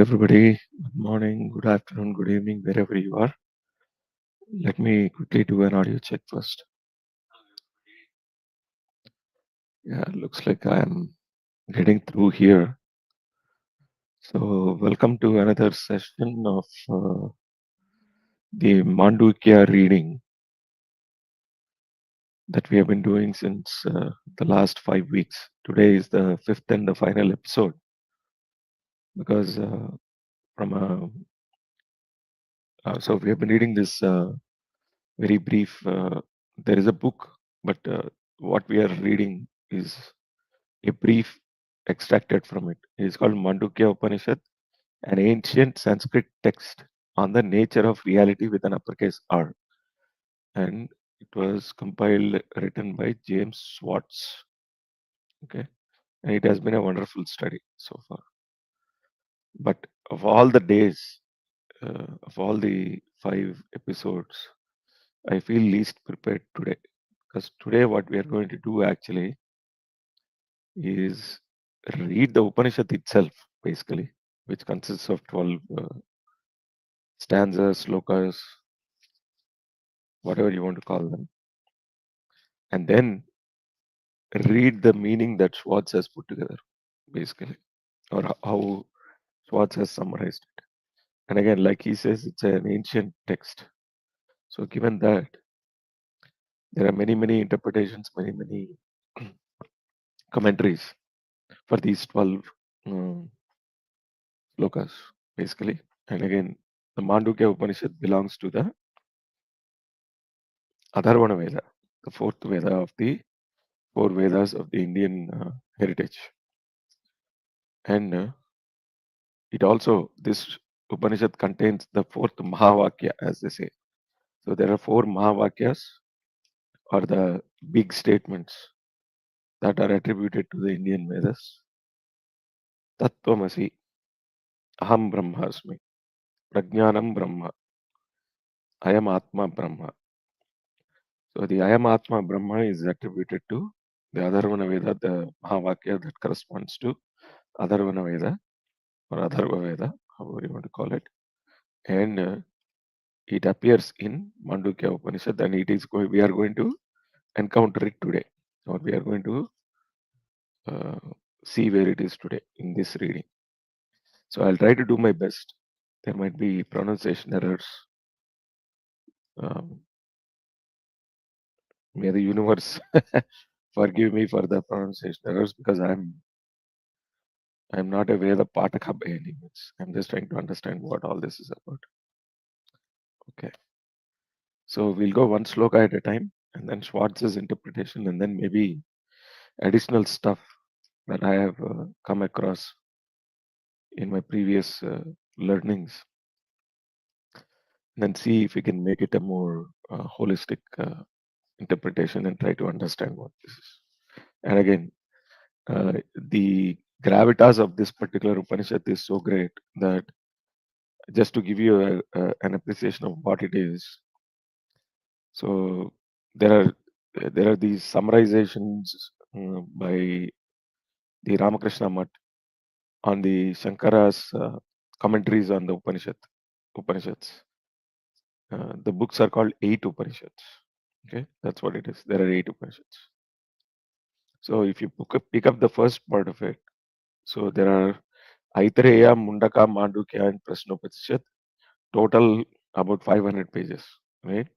everybody. Good morning, good afternoon, good evening, wherever you are. Let me quickly do an audio check first. Yeah, looks like I am getting through here. So, welcome to another session of the Mandukya reading that we have been doing since the last 5 weeks. Today is the fifth and the final episode because from so we have been reading this very brief. There is a book, but what we are reading is a brief extracted from it. It is called Mandukya Upanishad, an ancient Sanskrit text on the nature of reality with an uppercase R. And it was compiled, written by James Swartz. Okay. And it has been a wonderful study so far. But of all the days, of all the 5 episodes, I feel least prepared today. Because today, what we are going to do actually is read the Upanishad itself, basically, which consists of 12 stanzas, slokas, whatever you want to call them, and then read the meaning that Schwartz has put together, basically, or how Schwartz has summarized it. And again, like he says, it's an ancient text. So, given that, there are many interpretations, many commentaries for these 12 slokas, basically. And again, the Mandukya Upanishad belongs to the Atharvana Veda, the fourth Veda of the four Vedas of the Indian heritage. And it also, this Upanishad contains the fourth Mahavakya, as they say. So there are four Mahavakyas, or the big statements that are attributed to the Indian Vedas. Tattvamasi, Aham Brahmasmi, Prajnanam Brahma, Ayam Atma Brahma. So the Ayam Atma Brahma is attributed to the Atharvana Veda, the Mahavakya that corresponds to Atharvana Veda or Atharva Veda, however you want to call it. And it appears in Mandukya Upanishad, and we are going to encounter it today, or we are going to see where it is today in this reading. So I'll try to do my best. There might be pronunciation errors. May the universe forgive me for the pronunciation errors, because I'm not a Veda Pataka by any means. I'm just trying to understand what all this is about. Okay. So we'll go one sloka at a time, and then Schwartz's interpretation, and then maybe additional stuff that I have come across in my previous learnings, and then see if we can make it a more holistic interpretation and try to understand what this is. And again, the gravitas of this particular Upanishad is so great that just to give you an appreciation of what it is, so there are these summarizations by the Ramakrishna Mutt on the Shankara's commentaries on the Upanishads. The books are called 8 Upanishads. Okay, that's what it is. There are 8 Upanishads. So if you pick up the first part of it, so there are Aitareya, Mundaka, Mandukya, and Prashnopanishad, total about 500 pages, right?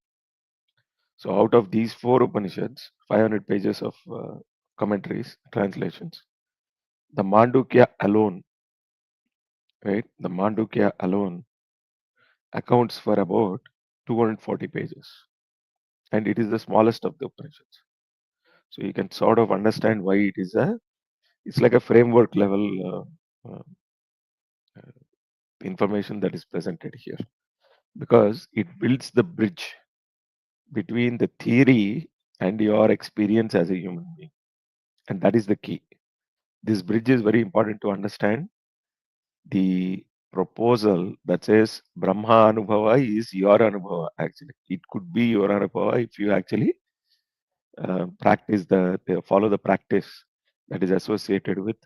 So out of these 4 Upanishads, 500 pages of commentaries, translations, the Mandukya alone, right? The Mandukya alone accounts for about 240 pages, and it is the smallest of the Upanishads. So you can sort of understand why it's like a framework level information that is presented here, because it builds the bridge between the theory and your experience as a human being, and that is the key. This bridge is very important to understand. The proposal that says Brahma Anubhava is your Anubhava, actually. It could be your Anubhava if you actually follow the practice that is associated with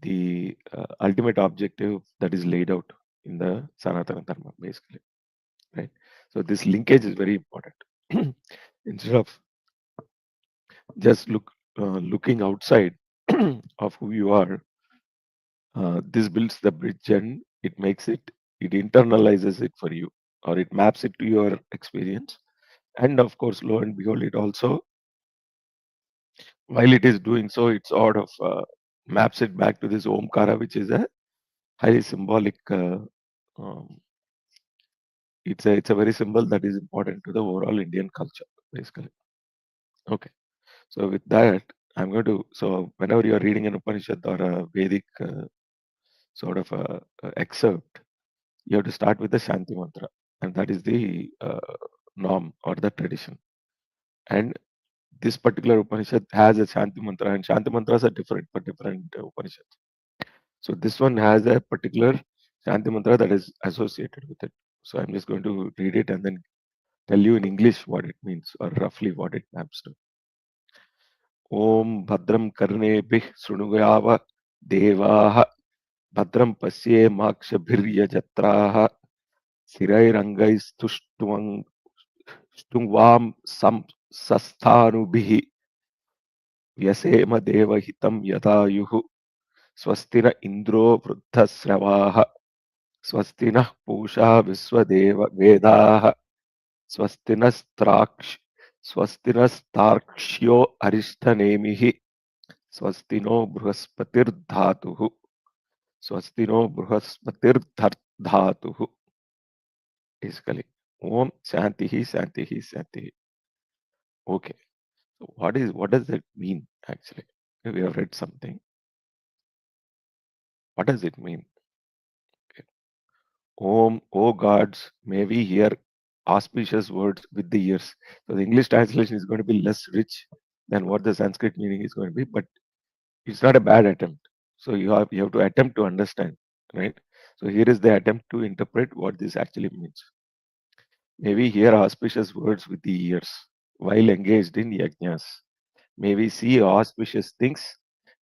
the ultimate objective that is laid out in the Sanatana Dharma, basically, right? So this linkage is very important. Instead of just looking outside of who you are, this builds the bridge and it internalizes it for you, or it maps it to your experience. And of course, lo and behold, it also, while it is doing so, it sort of maps it back to this Omkara, which is a highly symbolic. Um, it's a very symbol that is important to the overall Indian culture, basically. Okay, so with that, I'm going to. So whenever you are reading an Upanishad or a Vedic sort of a excerpt, you have to start with the Shanti mantra, and that is the norm or the tradition. And this particular Upanishad has a Shanti mantra, and Shanti mantras are different for different Upanishads. So this one has a particular Shanti mantra that is associated with it. So I'm just going to read it and then tell you in English what it means, or roughly what it maps to. Om Bhadram Karnebih Srunugyava Devaha Bhadram Pasye Makshabhirya Jatraha Sirairangaistushtuvam Sam Sasthanubhihi Vyasema Devahitam Yadayuhu Swastina Indro Vruddhasravaha Swastina Pusha Viswadeva Vedaha Swastinastraksh Swastinastarkshyo Arishtanemihi Swastino Bruhaspatir Swastino Bruhaspatir basically. Om Shantihi Shantihi Shantihi. Okay. So what does that mean actually? We have read something. What does it mean? Okay. Om, O gods, may we hear auspicious words with the ears. So the English translation is going to be less rich than what the Sanskrit meaning is going to be, but it's not a bad attempt. So you have to attempt to understand, right? So here is the attempt to interpret what this actually means. May we hear auspicious words with the ears while engaged in yajnas. May we see auspicious things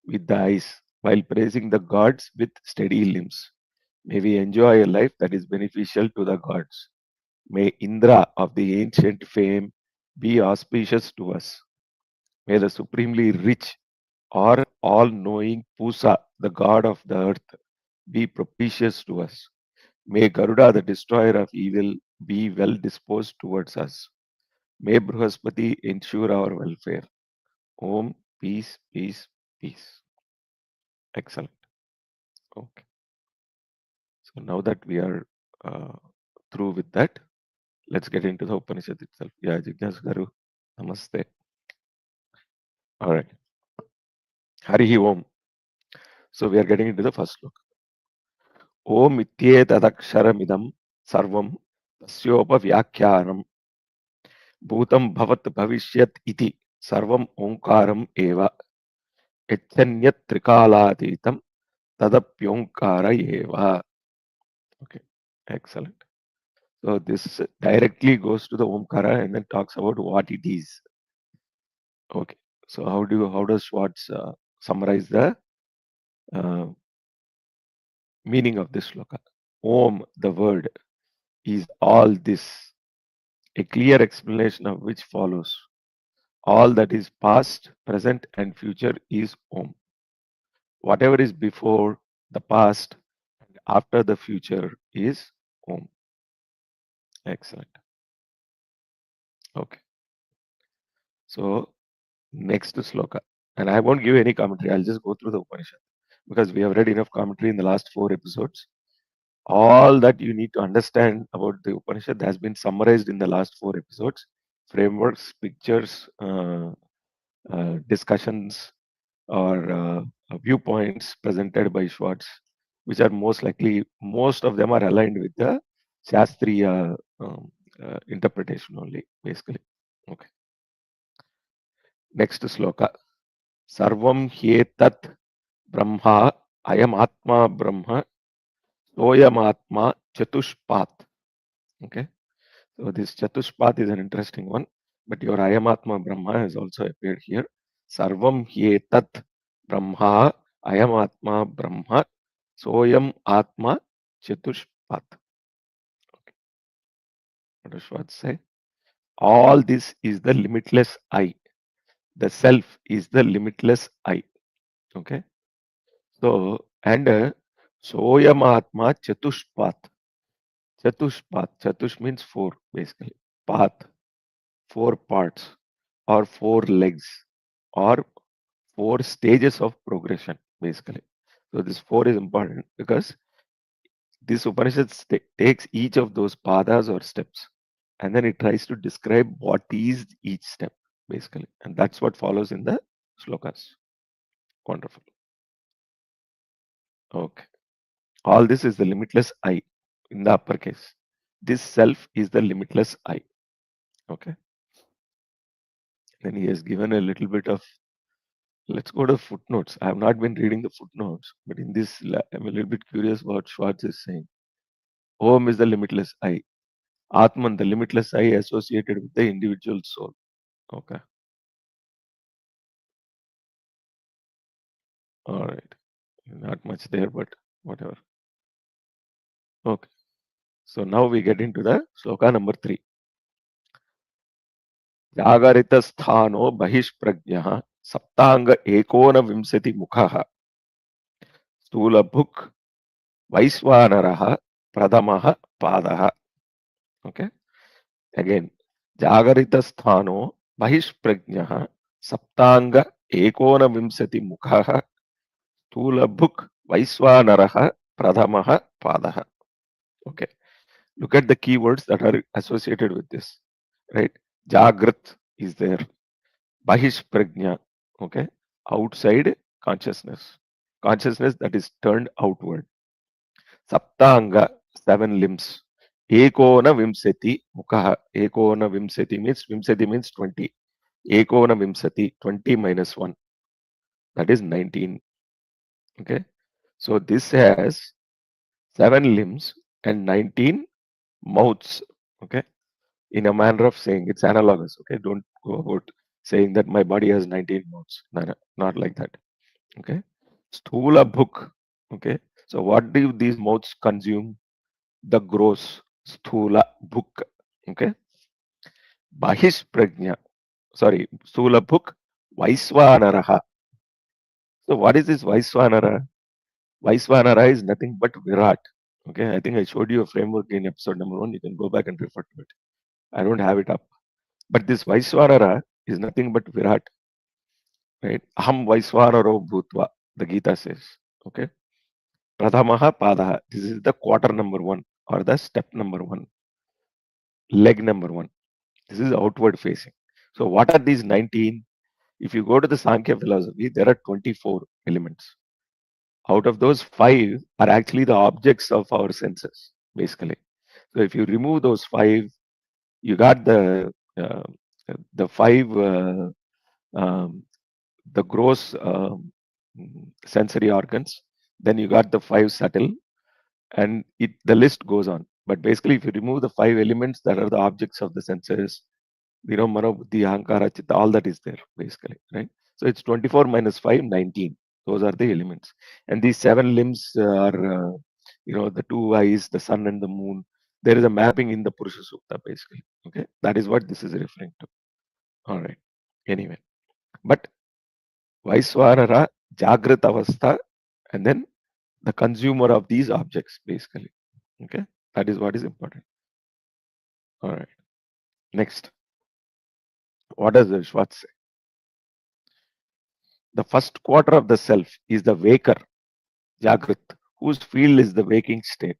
with the eyes while praising the gods with steady limbs. May we enjoy a life that is beneficial to the gods. May Indra of the ancient fame be auspicious to us. May the supremely rich or all knowing Pusa, the god of the earth, be propitious to us. May Garuda, the destroyer of evil, be well disposed towards us. May Bruhaspati ensure our welfare. Om, peace, peace, peace. Excellent. Okay. So now that we are through with that, let's get into the Upanishad itself. Yeah, Jignas Garu. Namaste. All right. Harihi Om. So we are getting into the first look. Om ityetadaksharamidam sarvam tasyopa vyakhyanam bhutam bhavat bhavishyat iti sarvam omkaram eva echanyat trikalatitam tadapyonkara eva. Okay, excellent. So this directly goes to the Omkara and then talks about what it is. Okay, so how does Swartz summarize the uh, meaning of this shloka? Om, the word, is all this. A clear explanation of which follows. All that is past, present, and future is Om. Whatever is before the past and after the future is Om. Excellent. Okay. So next sloka. And I won't give any commentary. I'll just go through the Upanishad because we have read enough commentary in the last 4 episodes. All that you need to understand about the Upanishad has been summarized in the last 4 episodes. Frameworks, pictures, discussions, or viewpoints presented by Schwartz, which are most of them are aligned with the Shastriya interpretation only, basically. Okay. Next sloka. Sarvam hyetat Brahma, ayam atma Brahma, soyam atma chatushpat. Okay. So this chatushpat is an interesting one, but your ayam atma Brahma has also appeared here. Sarvam hyetat Brahma, Ayam Atma Brahma, Soyam Atma Chatushpat. Okay. What does Swartz say? All this is the limitless I. The self is the limitless I. Okay. So, and Soyam Atma Chatushpat. Chatushpat. Chatush means four, basically. Path, four parts, or four legs, or four stages of progression, basically. So, this four is important because this Upanishad takes each of those padas or steps and then it tries to describe what is each step, basically. And that's what follows in the slokas. Wonderful. Okay. All this is the limitless I in the uppercase. This self is the limitless I. Okay. Then he has given a little bit of, let's go to footnotes. I have not been reading the footnotes, but in this, I'm a little bit curious what Schwartz is saying. Om is the limitless I. Atman, the limitless I associated with the individual soul. Okay. All right. Not much there, but whatever. Okay. So now we get into the sloka number 3. जागरितस्थानो बहिष्प्रज्ञः सप्तांग एकोनविंशति मुखः स्थूलभुक् वैश्वानरः प्रथमः पादः. Okay. Again, जागरितस्थानो बहिष्प्रज्ञः सप्तांग एकोनविंशति मुखः स्थूलभुक् वैश्वानरः प्रथमः पादः. Okay. Look at the keywords that are associated with this, right? Jagrat is there. Bahish prajna, okay? Outside consciousness. Consciousness that is turned outward. Saptanga, 7 limbs. Ekona vimsati mukha. Ekona vimsati means 20. Ekona vimsati, 20 minus 1. That is 19. Okay. So this has 7 limbs and 19 mouths. Okay. In a manner of saying it's analogous. Okay, don't go about saying that my body has 19 mouths. No, no, not like that. Okay, sthula bhuk. Okay, so what do these mouths consume? The gross sthula bhuk. Okay, bahish prajna. Sorry, sthula bhuk vaisvanaraha. So what is this vaisvanara? Vaisvanara is nothing but virat. Okay, I think I showed you a framework in episode number 1. You can go back and refer to it. I don't have it up. But this Vaiswanara is nothing but Virat, right? Aham Vaiswanaro Bhutva, the Gita says. Okay. Prathamaha Padaha. This is the quarter number 1 or the step number 1, leg number 1. This is outward facing. So, what are these 19? If you go to the Sankhya philosophy, there are 24 elements. Out of those, 5 are actually the objects of our senses, basically. So, if you remove those 5, you got the 5 the gross sensory organs, then you got the 5 subtle, and the list goes on. But basically, if you remove the 5 elements that are the objects of the senses, mano, buddhi, ahankara, chitta, all that is there, basically, right? So it's 24 minus 5, 19. Those are the elements. And these 7 limbs are, the 2 eyes, the sun and the moon. There is a mapping in the Purusha Sukta, basically. Okay, that is what this is referring to. All right. Anyway, but Vaiswanara, Jagrat Avastha, and then the consumer of these objects, basically. Okay, that is what is important. All right. Next, what does the Schwartz say? The first quarter of the self is the waker, Jagrat, whose field is the waking state,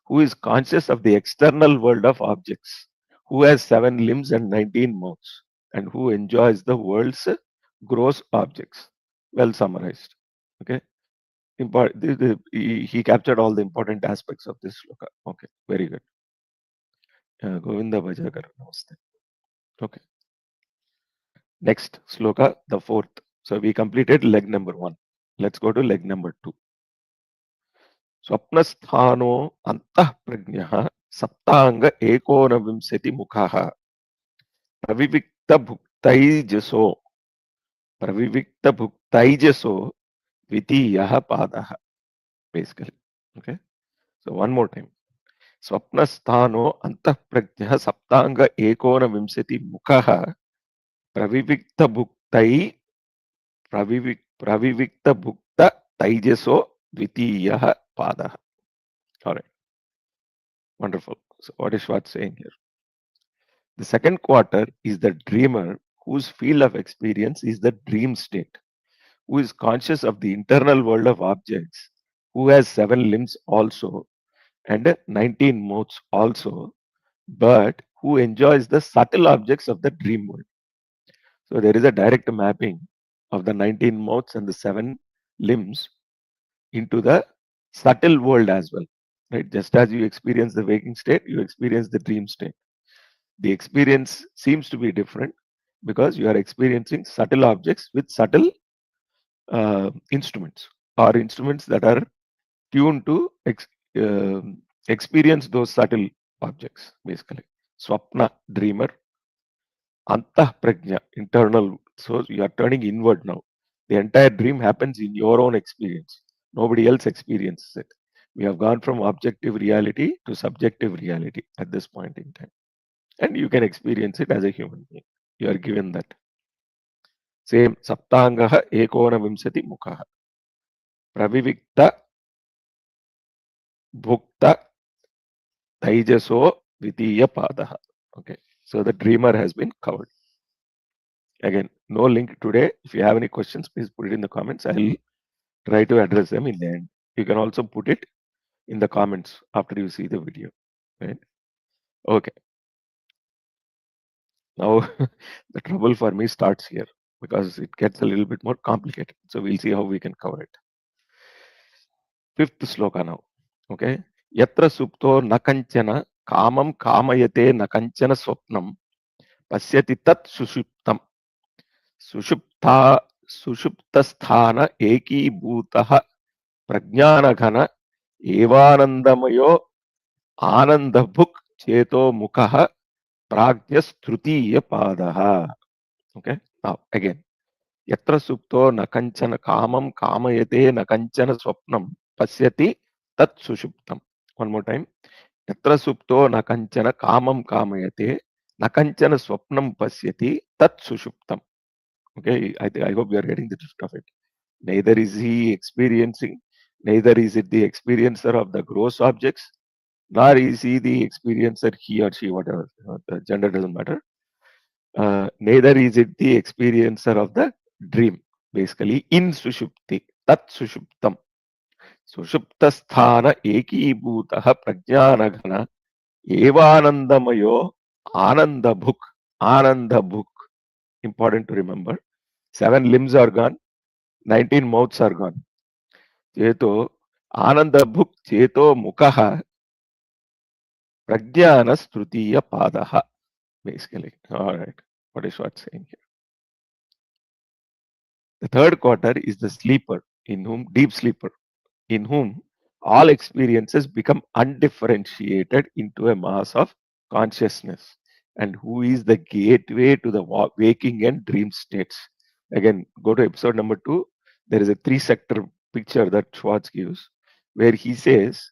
who is conscious of the external world of objects, who has 7 limbs and 19 mouths, and who enjoys the world's gross objects. Well summarized. Okay. He captured all the important aspects of this sloka. Okay, very good. Govinda Bhajakar, namaste. Okay. Next sloka, the 4th. So we completed leg number 1. Let's go to leg number 2. Swapnasthano antah prajnah saptanga ekonavimsati mukhaha pravivikta bhuktaijaso Dvitiyaha padaha. Basically. Okay. So one more time. Swapnasthano antःprajñah saptanga ekona vimsati mukha pravivikta bhuktai pravivikta bhukta taijaso dvitiyaha padaha. All right. Wonderful. So what is Swartz saying here? The second quarter is the dreamer whose field of experience is the dream state, who is conscious of the internal world of objects, who has 7 limbs also and 19 mouths also, but who enjoys the subtle objects of the dream world. So there is a direct mapping of the 19 mouths and the 7 limbs into the subtle world as well. Right? Just as you experience the waking state, you experience the dream state. The experience seems to be different because you are experiencing subtle objects with subtle instruments, or instruments that are tuned to experience those subtle objects, basically. Swapna, dreamer. Antah prajna, internal. So you are turning inward now. The entire dream happens in your own experience. Nobody else experiences it. We have gone from objective reality to subjective reality at this point in time. And you can experience it as a human being. You are given that. Same. Saptangaha ekona vimsati mukha. Pravivikta bhukta taijaso vitiya padaha. Okay. So the dreamer has been covered. Again, no link today. If you have any questions, please put it in the comments. I'll try to address them in the end. You can also put it in the comments after you see the video. Right? Okay. Now the trouble for me starts here because it gets a little bit more complicated. So we'll see how we can cover it. Fifth sloka now. Okay. Yatra supto nakanchana kamam kamayate nakanchana swapnam pasyati tat sushuptam sushupta sushuptasthana eki bhutaha prajnanaghana evanandamayo anandabhuk cheto mukha prajnas trutiya padaha. Okay. Now again. Yatra supto nakanchana kamam kamayate nakanchana swapnam pasyati tat sushuptam. One more time. Yatra supto nakanchana kamam kamayate nakanchana swapnam pasyati tat sushuptam. Okay, I hope you are getting the drift of it. Neither is he experiencing, neither is it the experiencer of the gross objects, nor is he the experiencer, he or she, whatever, the gender doesn't matter. Neither is it the experiencer of the dream, basically in sushupti, tat sushuptam. Sushuptasthana ekibhutaha prajnanaghana evanandamayo anandabhuk. Anandabhuk. Important to remember. 7 limbs are gone, 19 mouths are gone. Cheto anandabhuk cheto mukha prajnanas trutiya padaha. Basically. All right. What is Swartz saying here? The third quarter is the sleeper, deep sleeper, in whom all experiences become undifferentiated into a mass of consciousness, and who is the gateway to the waking and dream states. Again, go to episode number 2. There is a 3-sector picture that Schwartz gives, where he says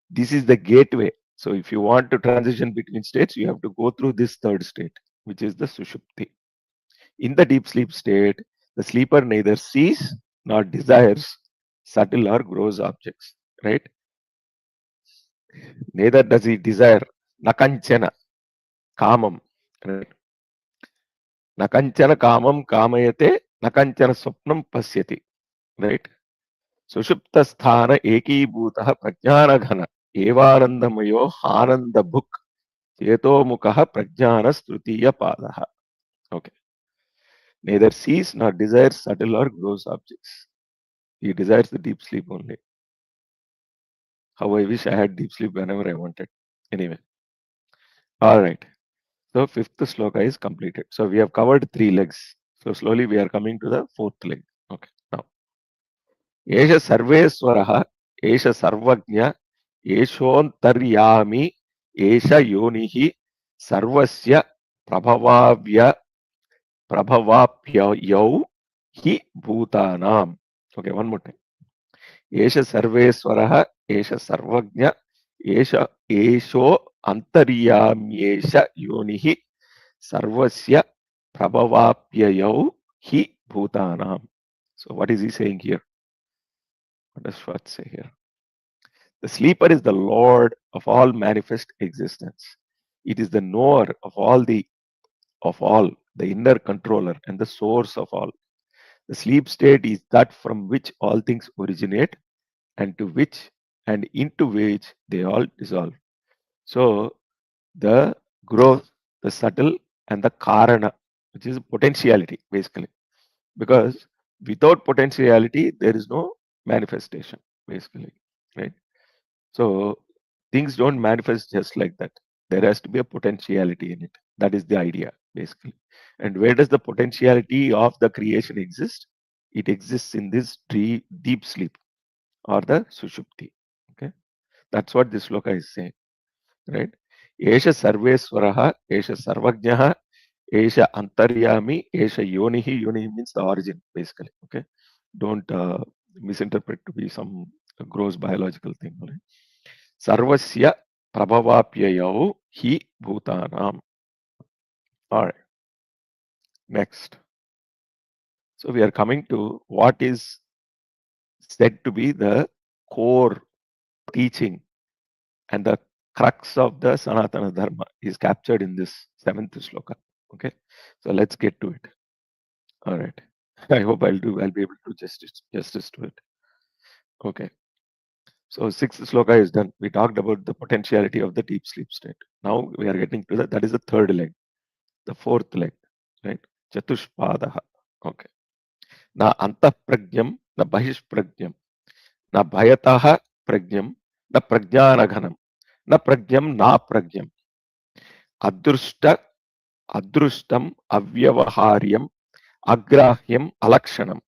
this is the gateway. So if you want to transition between states, you have to go through this third state, which is the sushupti. In the deep sleep state, the sleeper neither sees nor desires subtle or gross objects, right? Neither does he desire nakanchana, kamam, right? Nakanchana kamam kamayate, nakanchana swapnam pasyati, right? Sushupta sthana ekibhutaha prajnanaghana evanandamayo anandabhuk cheto mukha prajnanas trutiya padaha. Okay. Neither sees nor desires subtle or gross objects. He desires the deep sleep only. How I wish I had deep sleep whenever I wanted. Anyway. All right. So fifth sloka is completed. So we have covered 3 legs. So slowly we are coming to the 4th leg. Okay. Now. Esha sarveswaraha, esha sarvajna, eshontaryami, esha yonihi, sarvasya prabhavapyau hi bhutanam. Okay, one more time. Esha Sarveswaraha, Esha Sarvagnya, Esha Esho Antaryamyesha Yonihi Sarvasya Prabhavapyayau Hi Bhutanam. So what is he saying here? What does Swartz say here? The sleeper is the Lord of all manifest existence. It is the knower of all, the inner controller and the source of all. The sleep state is that from which all things originate and to which and into which they all dissolve. So the growth, the subtle, and the karana, which is potentiality, basically. Because without potentiality, there is no manifestation, basically. Right? So things don't manifest just like that. There has to be a potentiality in it. That is the idea, basically. And where does the potentiality of the creation exist? It exists in this deep sleep or the sushupti. Okay, that's what this sloka is saying, right? Esha Sarveswaraha, Esha Sarvajnaha, Esha Antaryami, Esha Yonihi. Yonihi means the origin, basically. Okay, don't misinterpret to be some gross biological thing. Right? Sarvasya Prabhavapyayau Hi Bhutanam. All right, next. So we are coming to what is said to be the core teaching and the crux of the Sanatana Dharma is captured in this 7th sloka. Okay, so let's get to it. All right. I hope I'll be able to do justice to it. Okay. So 6th sloka is done. We talked about the potentiality of the deep sleep state. Now we are getting to that is the third leg, the fourth leg, right? Chatushpadaha. Okay. Na antah pragyam, na bahish pragyam, na bhayataha pragyam, na prajnanaghanam, na pragyam, na pragyam. Adrushta Adrushtam Avyavaharyam Agrahyam Alakshanam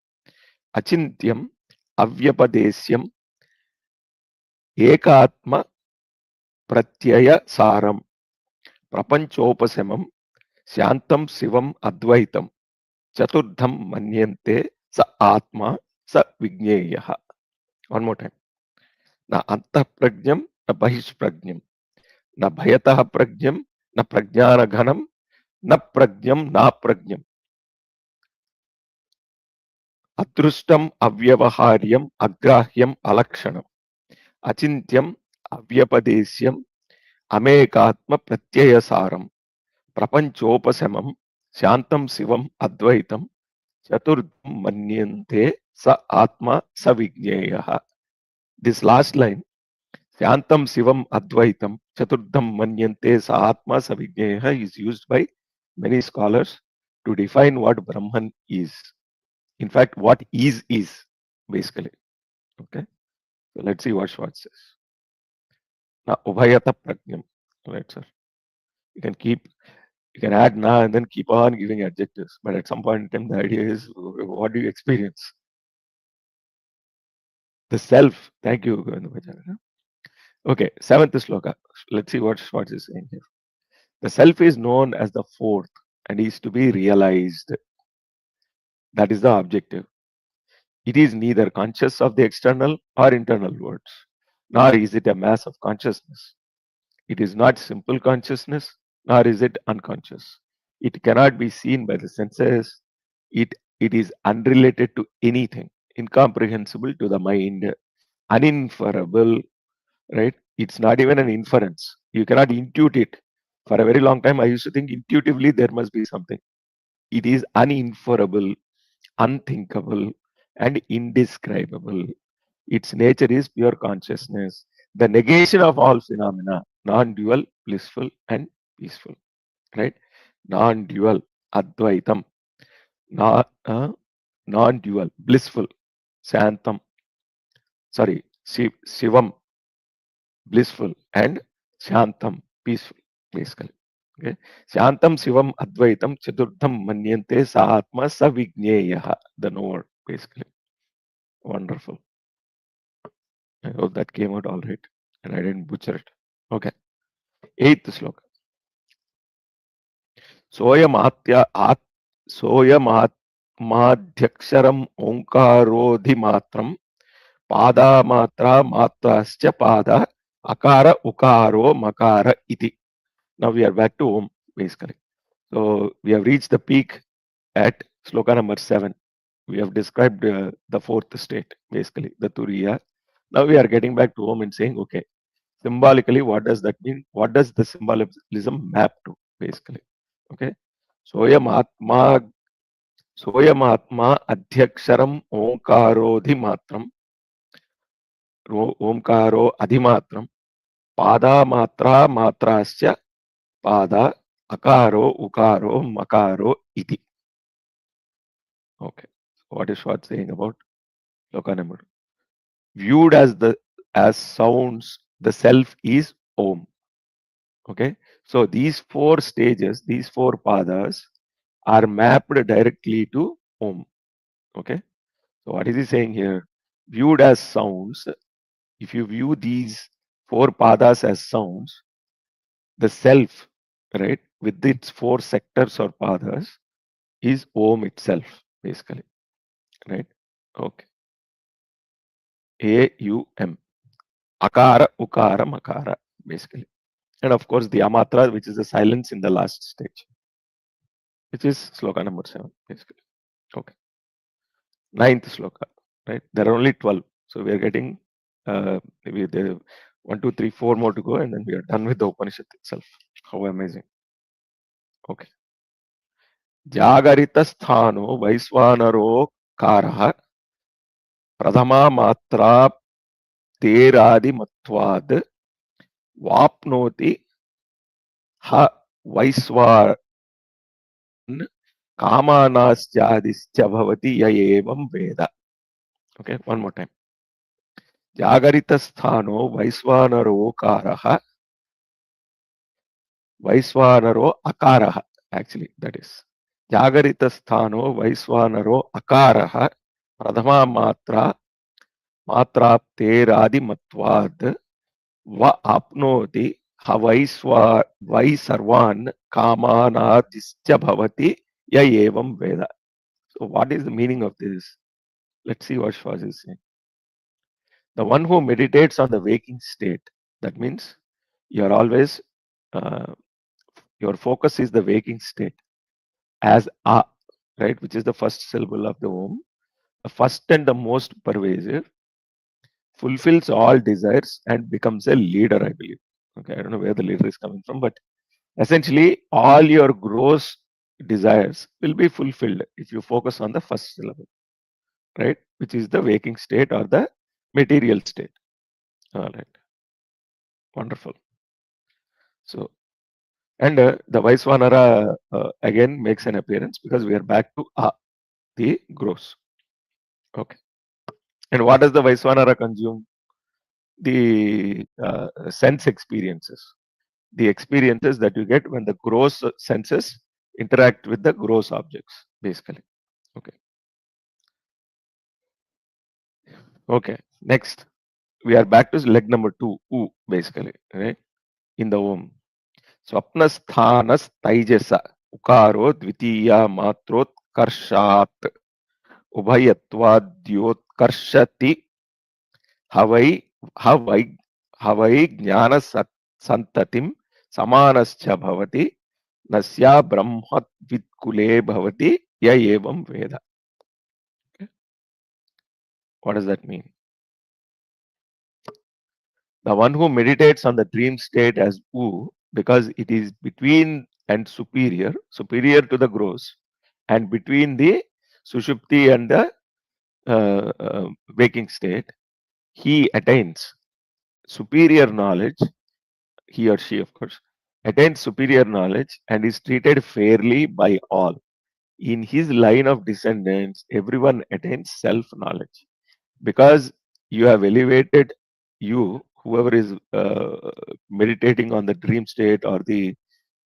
Achintyam Avyapadesyam Ekatma Pratyaya Saram Prapanchopasamam Shantam Sivam Advaitam Chaturdham Manyante Sa Atma Sa Vigneyaha. One more time. Na Antah Pragyam, na Bahish Pragyam, na Bhayataha Pragyam, na Prajnana Ghanam, na Pragyam, na Pragyam. Adrustam avyavaharyam agrahyam alakshanam achintyam avyapadesyam amekatma pratyayasaram prapanchopasamam shantam sivam advaitam chaturdham manyante sa atma savigneyaha. This last line, shantam sivam advaitam chaturdham manyante sa atma savigneyaha, is used by many scholars to define what Brahman is. In fact, what is basically. Okay. So let's see what Schwartz says. Now, Ubhayata Pragnam. Right, sir. You can add na and then keep on giving adjectives. But at some point in time, the idea is what do you experience? The self. Thank you, Govindabhacharya. Okay, 7th sloka. Let's see what Schwartz is saying here. The self is known as the fourth and is to be realized. That is the objective. It is neither conscious of the external or internal worlds, nor is it a mass of consciousness. It is not simple consciousness, nor is it unconscious. It cannot be seen by the senses. It is unrelated to anything, incomprehensible to the mind, uninferable, right? It's not even an inference. You cannot intuit it. For a very long time, I used to think intuitively there must be something. It is uninferable, unthinkable, and indescribable. Its nature is pure consciousness, the negation of all phenomena, non-dual, blissful, and peaceful. Right? Non-dual, Advaitam, non-dual, blissful, Santam, Shivam, blissful, and Shantam, peaceful, basically. Okay? Shantam, Shivam, Advaitam, Chaturdham, Manyante, Saatma, Savigneyaha, the knower, basically. Wonderful. I hope that came out all right and I didn't butcher it. Okay. 8th sloka. Soya Mahatya madhyaksharam onkarodhimatram pada matra matrascha pada akara ukaro makara iti. Now we are back to Om basically. So we have reached the peak at sloka number 7. We have described the fourth state basically, the Turiya. Now we are getting back to Om and saying, okay, symbolically, what does that mean? What does the symbolism map to basically? Okay. Soyam Atma Adhyaksharam Omkarodhimatram Omkaro Adhimatram Pada Matra Matrasya Pada Akaro Ukaro Makaro Iti. Okay. What is Swartz saying about Lokanamur? Viewed as sounds, the self is Om. Okay. So these 4 stages, these 4 padas are mapped directly to Om. Okay. So what is he saying here? Viewed as sounds, if you view these 4 padas as sounds, the self, right, with its 4 sectors or padas is Om itself, basically. Right? Okay. A-U-M. Akara, Ukara, Makara, basically. And of course the Amatra, which is the silence in the last stage, which is sloka number 7, basically. Okay. 9th sloka, right? There are only 12. So we are getting maybe the 1, 2, 3, 4 more to go, and then we are done with the Upanishad itself. How amazing. Okay. Jagarita sthano vaisvanaro karaha pradhama matra teradi matvad vapnoti ha vaisvan kamanasjadischa bhavati ya evam veda. Okay, one more time. Jagarita sthano vaisvanaro karaha Vaisvanaro Akaraha, actually, that is. Jagarita sthano Vaisvanaro Akaraha Pradhama Matra Matrapteradi Matvad Va Apnoti Vaisarvan Kamanadischa Bhavati Ya Evam Veda. So, what is the meaning of this? Let's see what Shwaz is saying. The one who meditates on the waking state, that means you are always, your focus is the waking state as A, right, which is the first syllable of the Om, the first and the most pervasive, fulfills all desires and becomes a leader, I believe. Okay, I don't know where the leader is coming from, but essentially all your gross desires will be fulfilled if you focus on the first syllable, right, which is the waking state or the material state. All right, wonderful. So, and the Vaisvanara again makes an appearance because we are back to A, the gross. Okay. And what does the Vaisvanara consume? The sense experiences, the experiences that you get when the gross senses interact with the gross objects, basically. Okay. Okay. Next, we are back to leg number 2, U, basically, right? In the Om. Swapnasthanas taijasa ukaro dvitiya matrot karshat ubhayatvadyotkarshati havai havai havai jnana santatim samanascha bhavati nasya brahmavidkule bhavati ya evam veda. Okay. What does that mean? The one who meditates on the dream state as U, because it is between and superior to the gross, and between the sushupti and the waking state, he attains superior knowledge, he or she, of course, attains superior knowledge and is treated fairly by all. In his line of descendants, everyone attains self knowledge because you have elevated you, whoever is meditating on the dream state or the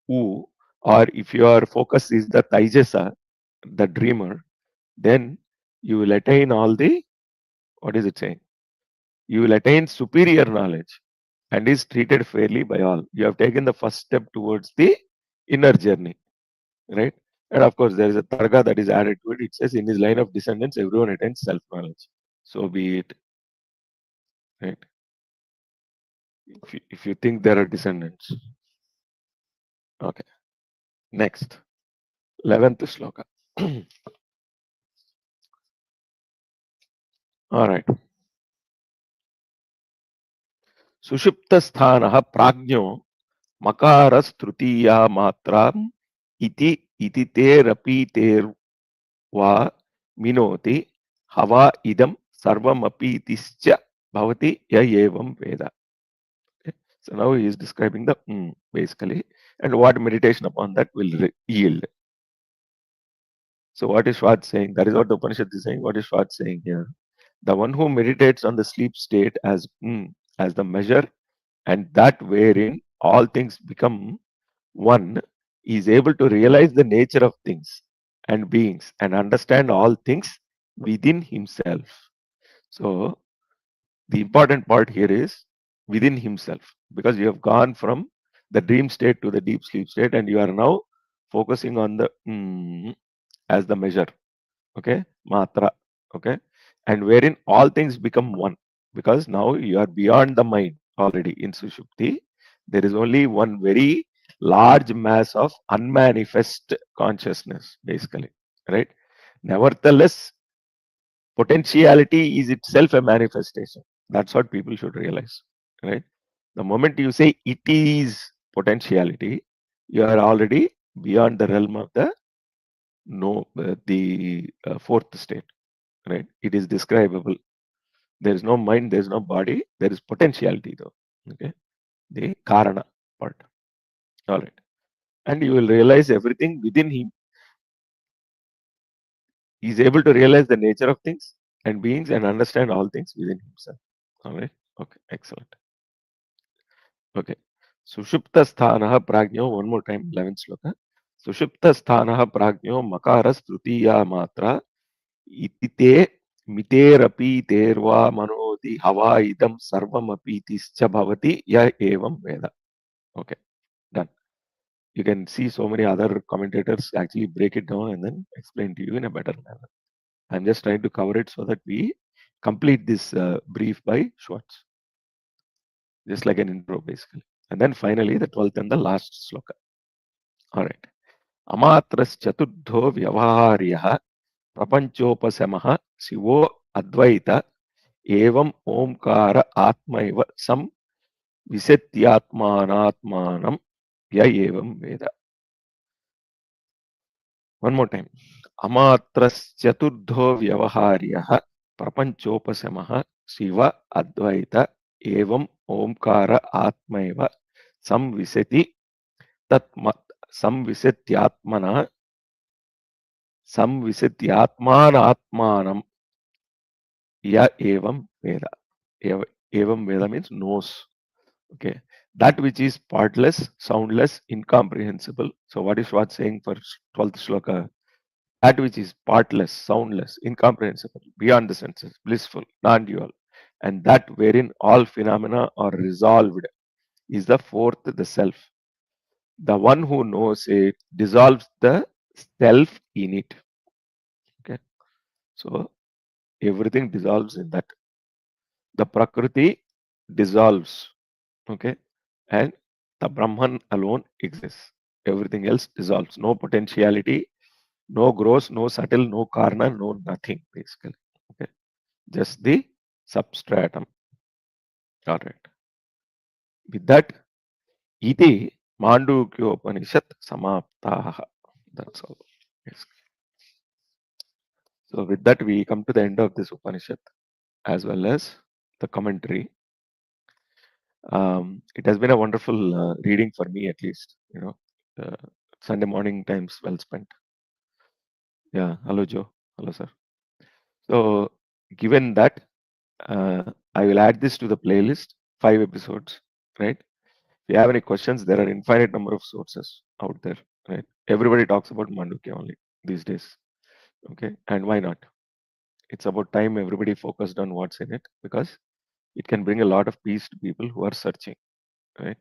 U, or if your focus is the Taijasa, the dreamer, then you will attain all the, what is it saying? You will attain superior knowledge and is treated fairly by all. You have taken the first step towards the inner journey, right? And of course, there is a targa that is added to it. It says, in his line of descendants, everyone attains self-knowledge. So be it. Right? If you think there are descendants. Okay. Next. 11th shloka. All right. Sushuptasthanah prajno makaras matram iti terapi terva minoti hava idam sarvam api tischa bhavati ya evam veda. Okay. So now he is describing the basically, and what meditation upon that will yield. So what is Swartz saying? That is what the Upanishad is saying. What is Swartz saying here? The one who meditates on the sleep state as the measure, and that wherein all things become one, is able to realize the nature of things and beings and understand all things within himself. So the important part here is within himself, because you have gone from the dream state to the deep sleep state, and you are now focusing on the as the measure. Okay, matra. Okay, and wherein all things become one, because now you are beyond the mind already in Sushupti. There is only one very large mass of unmanifest consciousness, basically, right? Nevertheless, potentiality is itself a manifestation. That's what people should realize, right? The moment you say it is potentiality, you are already beyond the realm of the fourth state, right? It is describable. There is no mind, there is no body, there is potentiality though. Okay, the karana part. All right, and you will realize everything within him. He is able to realize the nature of things and beings and understand all things within himself. All right. Okay. Excellent. Okay. Sushupta sthanah prajno, one more time, 11th sloka. Sushupta sthanah prajno makaras trutiya matra itite miterapi terva manoti hava idam sarvam api tischa bhavati ya evam veda. Okay. Done. You can see so many other commentators actually break it down and then explain to you in a better manner. I'm just trying to cover it so that we complete this brief by Schwartz, just like an intro basically. And then finally the 12th and the last sloka. All right. Amatras chaturdho vyavaharyah prapanchopasamaha sivo advaita evam omkara atmaiva sam visetyatmanatmanam ya evam veda. One more time. Amatras chaturdho vyavaharyah prapanchopasamaha siva advaita evam omkara atmaiva samvisati tatmat samvisatyatmana samvisatyatmanatmanam ya evam veda. Evam veda means knows. Okay, that which is partless, soundless, incomprehensible. So what is what saying for 12th shloka? That which is partless, soundless, incomprehensible, beyond the senses, blissful, non-dual, and that wherein all phenomena are resolved is the fourth, the self. The one who knows it dissolves the self in it. Okay, so everything dissolves in that. The Prakriti dissolves. Okay, and the Brahman alone exists. Everything else dissolves. No potentiality, no gross, no subtle, no karna, no nothing basically. Okay, just the substratum. All right. With that, iti Mandukya Upanishad samaptaha. That's all. Yes. So with that, we come to the end of this Upanishad as well as the commentary. It has been a wonderful reading for me, at least. Sunday morning times well spent. Yeah. Hello, Joe. Hello, sir. So, given that, I will add this to the playlist. 5 episodes, right? If you have any questions, there are infinite number of sources out there, right? Everybody talks about Mandukya only these days. Okay, and why not? It's about time everybody focused on what's in it, because it can bring a lot of peace to people who are searching, right?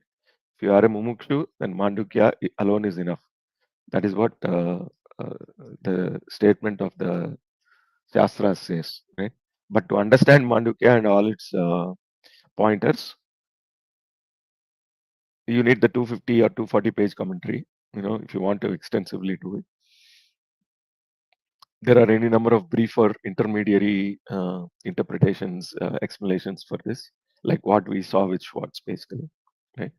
If you are a mumukshu, then Mandukya alone is enough. That is what the statement of the Shastra says, right? But to understand Mandukya and all its pointers, you need the 250 or 240 page commentary. If you want to extensively do it, there are any number of briefer intermediary interpretations, explanations for this, like what we saw with Schwartz, basically, right?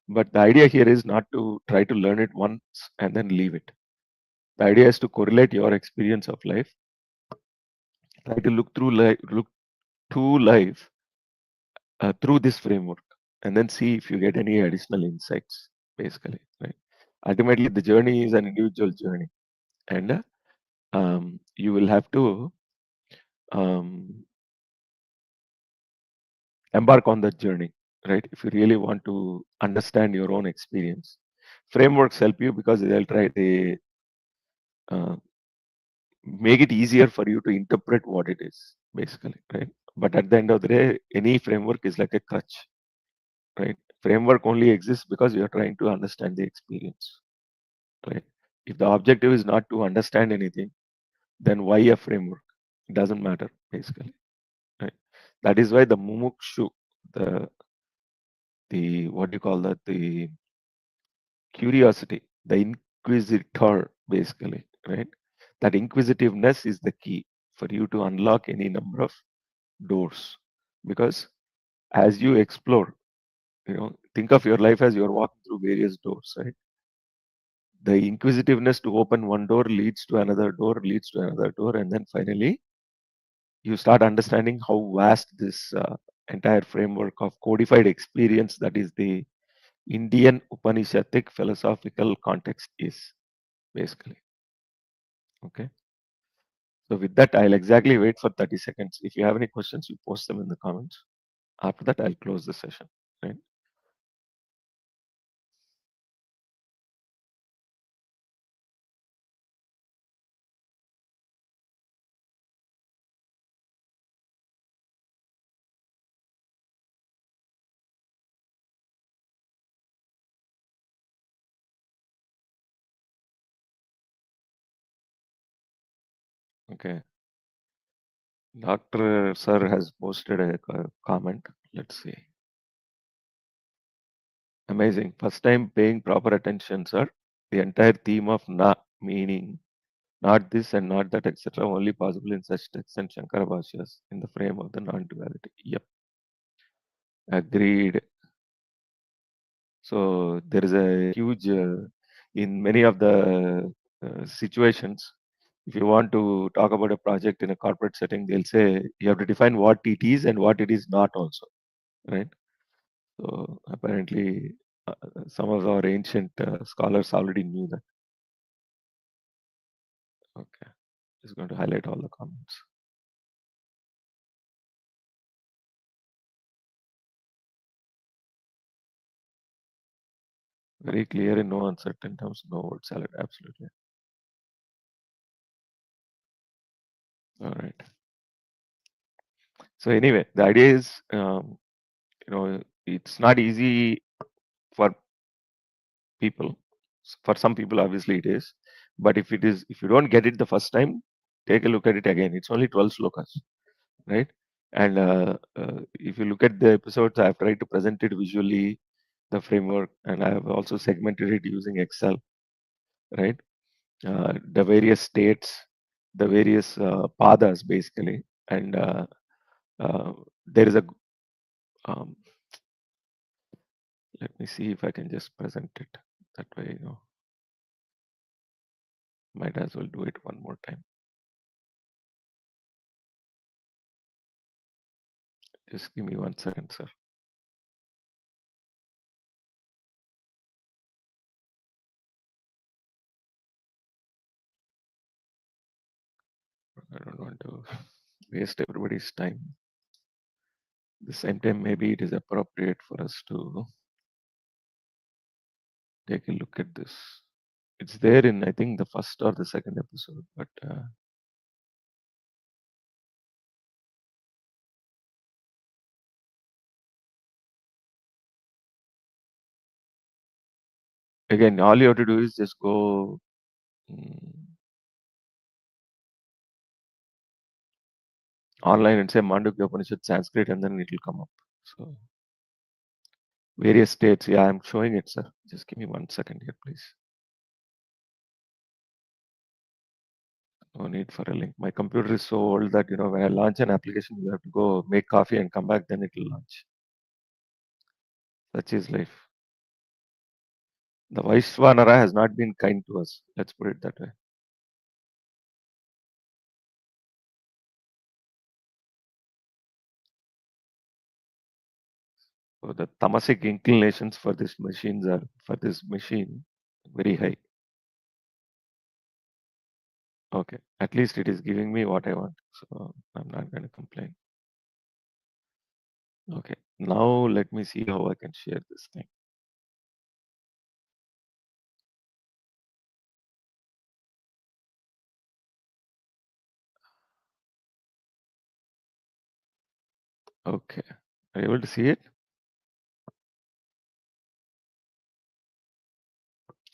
But the idea here is not to try to learn it once and then leave it. The idea is to correlate your experience of life, try to look through life through this framework, and then see if you get any additional insights, basically, right? Ultimately, the journey is an individual journey, and you will have to um, embark on that journey, right? If you really want to understand your own experience, frameworks help you because they uh, make it easier for you to interpret what it is, basically, right? But at the end of the day, any framework is like a crutch, right? Framework only exists because you are trying to understand the experience, right? If the objective is not to understand anything, then why a framework? It doesn't matter, basically, right? That is why the mumukshu, the what do you call that? The curiosity, the inquisitor, basically, right? That inquisitiveness is the key for you to unlock any number of doors. Because as you explore, think of your life as you're walking through various doors, right? The inquisitiveness to open one door leads to another door, leads to another door, and then finally you start understanding how vast this entire framework of codified experience, that is the Indian Upanishadic philosophical context, is, basically. Okay. So with that, I'll exactly wait for 30 seconds. If you have any questions, you post them in the comments. After that, I'll close the session. Right? Okay. Dr. Sir has posted a comment. Let's see. Amazing. First time paying proper attention, sir. The entire theme of na meaning, not this and not that, etc., only possible in such texts and Shankara Bhashyas in the frame of the non-duality. Yep. Agreed. So there is a huge, in many of the situations, if you want to talk about a project in a corporate setting, they'll say you have to define what it is and what it is not also, right? So apparently, some of our ancient scholars already knew that. Okay, just going to highlight all the comments. Very clear in no uncertain terms, no word salad. Absolutely. All right. So anyway, the idea is, it's not easy for people. For some people, obviously it is. But if you don't get it the first time, take a look at it again. It's only 12 slokas, right? And if you look at the episodes, I've tried to present it visually, the framework, and I have also segmented it using Excel, right? The various states, the various pathas, basically. And uh, there is a, um, let me see if I can just present it that way, might as well do it one more time. Just give me 1 second, sir. I don't want to waste everybody's time. At the same time, maybe it is appropriate for us to take a look at this. It's there in, I think, the first or the second episode, but again, all you have to do is just go. online and say Mandukya Upanishad Sanskrit, and then it will come up. So various states. Yeah, I'm showing it, sir. Just give me 1 second here, please. No need for a link. My computer is so old that when I launch an application, you have to go make coffee and come back, then it will launch. Such is life. The Vaishvanara has not been kind to us. Let's put it that way. So the tamasic inclinations for this machine very high. Okay, at least it is giving me what I want, so I'm not going to complain. Okay, now let me see how I can share this thing. Okay, are you able to see it?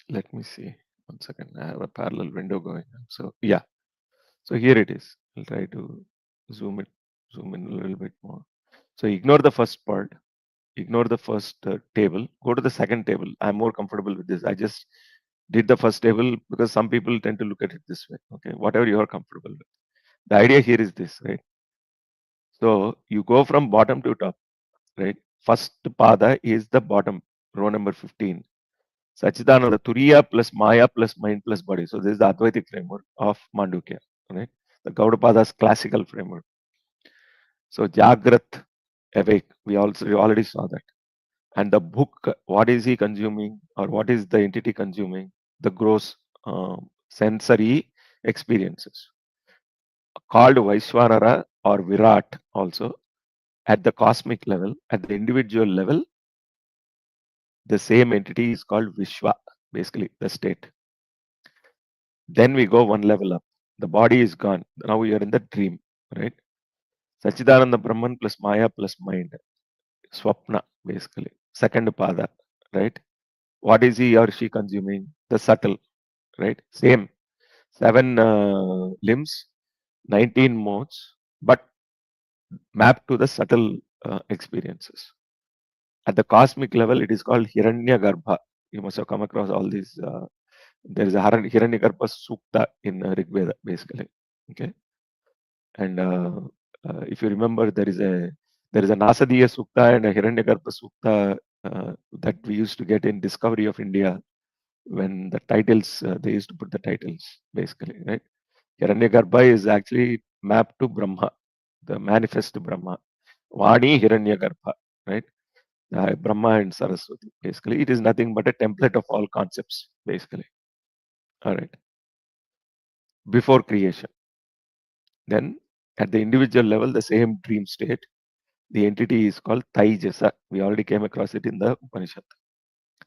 Let me see. 1 second. I have a parallel window going on. So yeah, so here it is. I'll try to zoom in a little bit more. So ignore the first part. Ignore the first table. Go to the second table. I'm more comfortable with this. I just did the first table because some people tend to look at it this way. Okay, whatever you are comfortable with. The idea here is this, right? So you go from bottom to top, right? First pada is the bottom, row number 15. Sachidananda, Turiya plus Maya plus mind plus body. So this is the Advaitic framework of Mandukya, right? The Gaudapada's classical framework. So Jagrat, awake, we already saw that. And the book, what is he consuming or what is the entity consuming? The gross sensory experiences. Called Vaishwanara or Virat also. At the cosmic level, at the individual level, the same entity is called Vishwa, basically the state. Then we go one level up. The body is gone. Now we are in the dream, right? Sachidananda Brahman plus Maya plus mind. Swapna, basically. Second pada, right? What is he or she consuming? The subtle, right? Same. 7 limbs, 19 modes, but mapped to the subtle experiences. At the cosmic level, it is called Hiranyagarbha. You must have come across all these. There is a Hiranyagarbha Sukta in Rig Veda, basically. Okay, and if you remember, there is a Nasadiya Sukta and a Hiranyagarbha Sukta that we used to get in Discovery of India when the titles they used to put the titles basically, right? Hiranyagarbha is actually mapped to Brahma, the manifest Brahma. Vani Hiranyagarbha, right? Brahma and Saraswati. Basically, it is nothing but a template of all concepts, basically. All right. Before creation. Then, at the individual level, the same dream state, the entity is called Taijasa. We already came across it in the Upanishad.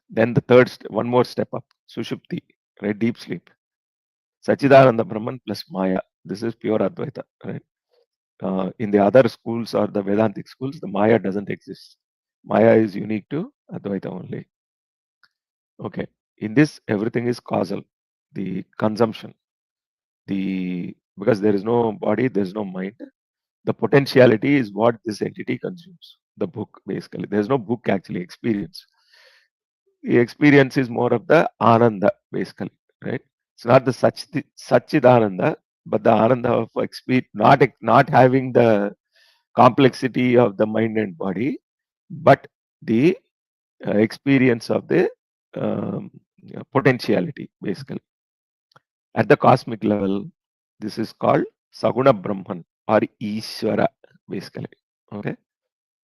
Then, the third, one more step up, Sushupti, right? Deep sleep. Sachidananda Brahman plus Maya. This is pure Advaita, right? In the other schools or the Vedantic schools, the Maya doesn't exist. Maya is unique to Advaita only. Okay. In this, everything is causal. The consumption, because there is no body, there is no mind. The potentiality is what this entity consumes. The book, basically. There is no book actually experience. The experience is more of the ananda, basically, right? It's not the Sachidananda, but the ananda of experience, not having the complexity of the mind and body, but the experience of the potentiality, basically. At the cosmic level, this is called Saguna Brahman or Ishvara, basically. Okay.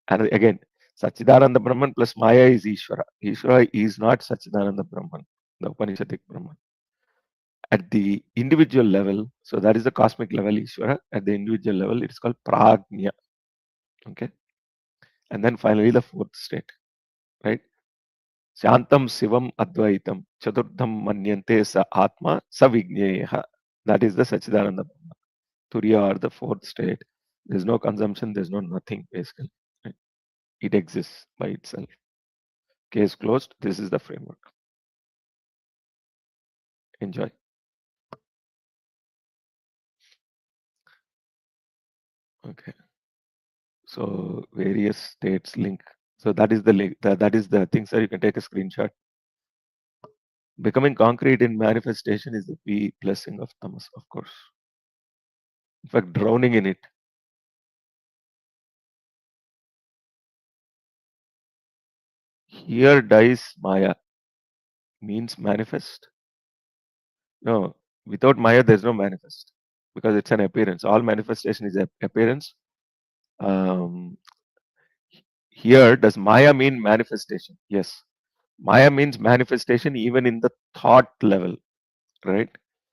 And again, Sachidananda Brahman plus Maya is Ishvara. Ishvara is not Sachidananda Brahman, the Upanishadic Brahman. At the individual level, so that is the cosmic level Ishvara. At the individual level, it is called Prajna. Okay. And then finally, the fourth state, right? Shantam Sivam Advaitam Chaturdham Manyante Sa Atma Savigneya. That is the Sachidananda Turiya or the fourth state. There's no consumption, there's no nothing basically. Right? It exists by itself. Case closed. This is the framework. Enjoy. Okay. So various states link. So that is the link. That is the thing, sir. You can take a screenshot. Becoming concrete in manifestation is the blessing of tamas, of course. In fact, drowning in it. Here dies Maya means manifest. No, without Maya, there's no manifest because it's an appearance. All manifestation is appearance. Um, Here, does Maya mean manifestation? Yes. Maya means manifestation even in the thought level, right?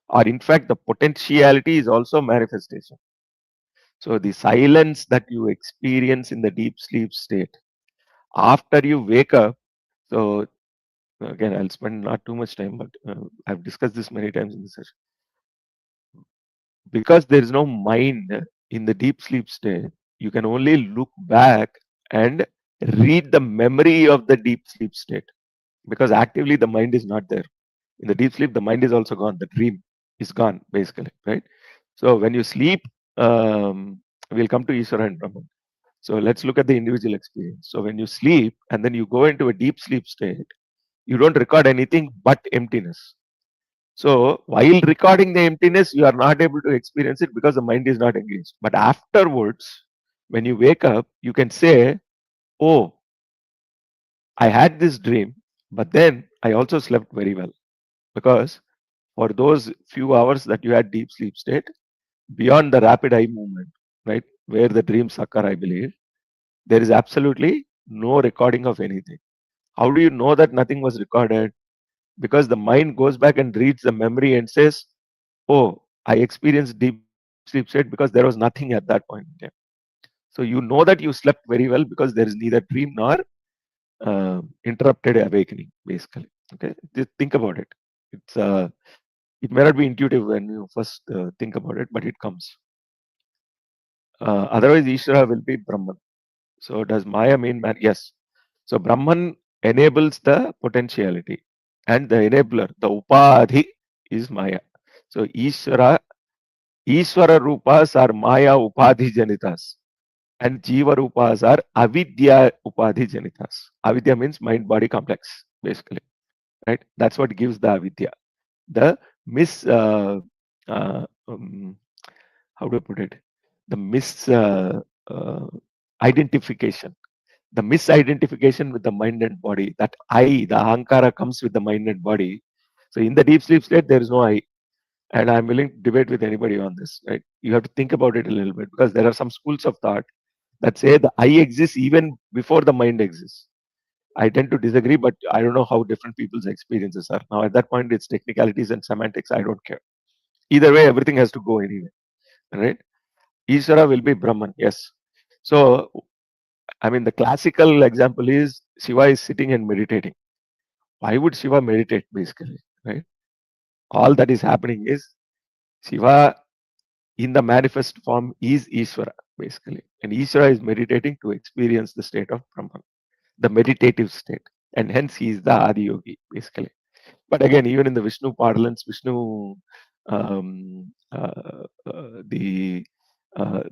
Or in fact, the potentiality is also manifestation. So the silence that you experience in the deep sleep state, after you wake up, so again, I'll spend not too much time, but I've discussed this many times in the session. Because there is no mind in the deep sleep state, you can only look back and read the memory of the deep sleep state because actively the mind is not there. In the deep sleep, the mind is also gone. The dream is gone, basically, right? So when you sleep, we'll come to Ishvara and Brahman. So let's look at the individual experience. So when you sleep and then you go into a deep sleep state, you don't record anything but emptiness. So while recording the emptiness, you are not able to experience it because the mind is not engaged. But afterwards, when you wake up, you can say, "Oh, I had this dream, but then I also slept very well." Because for those few hours that you had deep sleep state, beyond the rapid eye movement, right, where the dreams occur, I believe, there is absolutely no recording of anything. How do you know that nothing was recorded? Because the mind goes back and reads the memory and says, "Oh, I experienced deep sleep state because there was nothing at that point in time." So you know that you slept very well because there is neither dream nor interrupted awakening, basically. Okay, just think about it. It's it may not be intuitive when you first think about it, but it comes. Otherwise, Ishvara will be Brahman. So does Maya mean man? Yes. So Brahman enables the potentiality, and the enabler, the Upadhi, is Maya. So Ishvara Rupas are Maya Upadhi Janitas, and Jiva Rupas are Avidya Upadhi Janitas. Avidya means mind body complex, basically, right? That's what gives the Avidya. The mis how do I put it? The uh, identification, the misidentification with the mind and body. That I, the ahankara, comes with the mind and body. So in the deep sleep state, there is no I, and I'm willing to debate with anybody on this. Right? You have to think about it a little bit because there are some schools of thought that say the I exists even before the mind exists. I tend to disagree, but I don't know how different people's experiences are. Now, at that point, it's technicalities and semantics. I don't care. Either way, everything has to go anyway. Right? Ishvara will be Brahman, yes. So, I mean, the classical example is Shiva is sitting and meditating. Why would Shiva meditate, basically? Right? All that is happening is Shiva in the manifest form is Ishvara, basically. And Ishvara is meditating to experience the state of Brahman, the meditative state. And hence he is the Adi Yogi, basically. But again, even in the Vishnu parlance, Vishnu,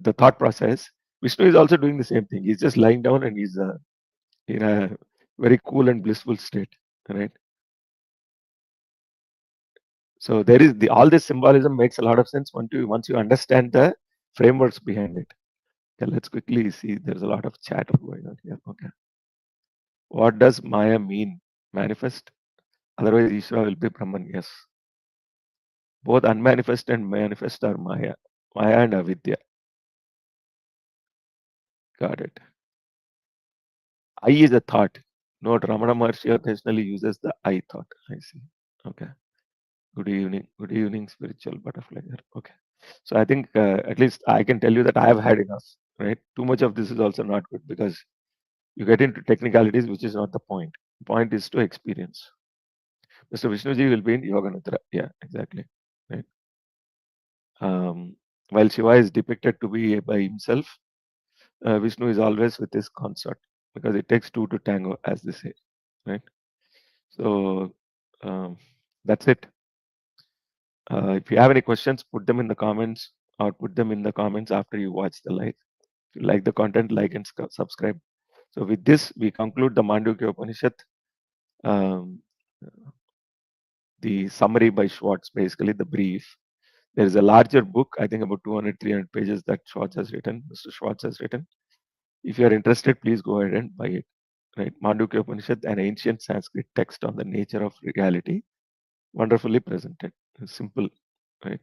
the thought process, Vishnu is also doing the same thing. He's just lying down and he's in a very cool and blissful state, right? So there is all this symbolism makes a lot of sense once you understand the frameworks behind it. Okay, let's quickly see. There's a lot of chatter going on here. Okay, what does Maya mean? Manifest. Otherwise, Ishvara will be Brahman. Yes, both unmanifest and manifest are Maya. Maya and Avidya. Got it. I is a thought. Note Ramana Maharshi occasionally uses the I thought. I see. Okay. Good evening. Good evening, spiritual butterfly. Okay. So I think at least I can tell you that I have had enough. Right. Too much of this is also not good because you get into technicalities, which is not the point. The point is to experience. Mr. Vishnuji will be in Yoga Nidra. Yeah, exactly. Right. While Shiva is depicted to be by himself, Vishnu is always with his consort because it takes two to tango, as they say. Right. So that's it. If you have any questions, put them in the comments or put them in the comments after you watch the live. If you like the content, like and subscribe. So with this, we conclude the Mandukya Upanishad. Um, the summary by Swartz, basically the brief. There is a larger book, I think about 200, 300 pages that Schwartz has written, Mr. Schwartz has written. If you are interested, please go ahead and buy it. Right? Mandukya Upanishad, an ancient Sanskrit text on the nature of reality, wonderfully presented. It's simple, right?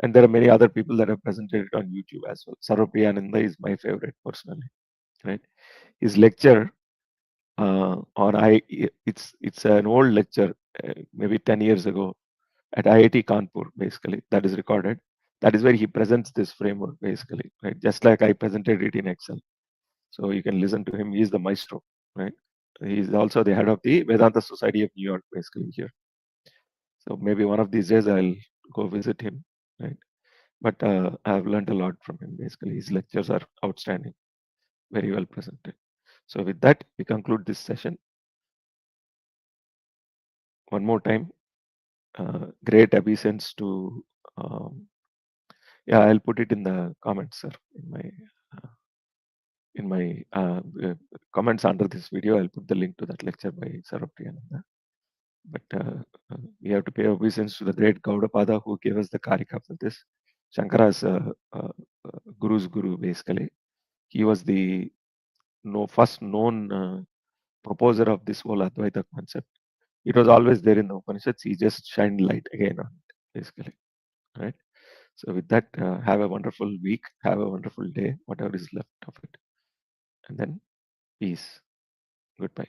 And there are many other people that have presented it on YouTube as well. Sarvapriyananda is my favorite personally, right? His lecture it's an old lecture, maybe 10 years ago at IIT Kanpur, basically, that is recorded. That is where he presents this framework, basically, right? Just like I presented it in Excel. So you can listen to him. He's the maestro, right? He's also the head of the Vedanta Society of New York, basically, here. So maybe one of these days I'll go visit him, right? But I've learned a lot from him, basically. His lectures are outstanding, very well presented. So with that, we conclude this session. One more time, great obeisance to, yeah, I'll put it in the comments, sir, in my comments under this video. I'll put the link to that lecture by Sarvapriyananda. But we have to pay obeisance to the great Gaudapada who gave us the karika for this. Shankara's guru's guru, basically. He was the first known proposer of this whole Advaita concept. It was always there in the Upanishads. He just shined light again on it, basically. Right. So with that, have a wonderful week. Have a wonderful day, whatever is left of it. And then peace. Goodbye.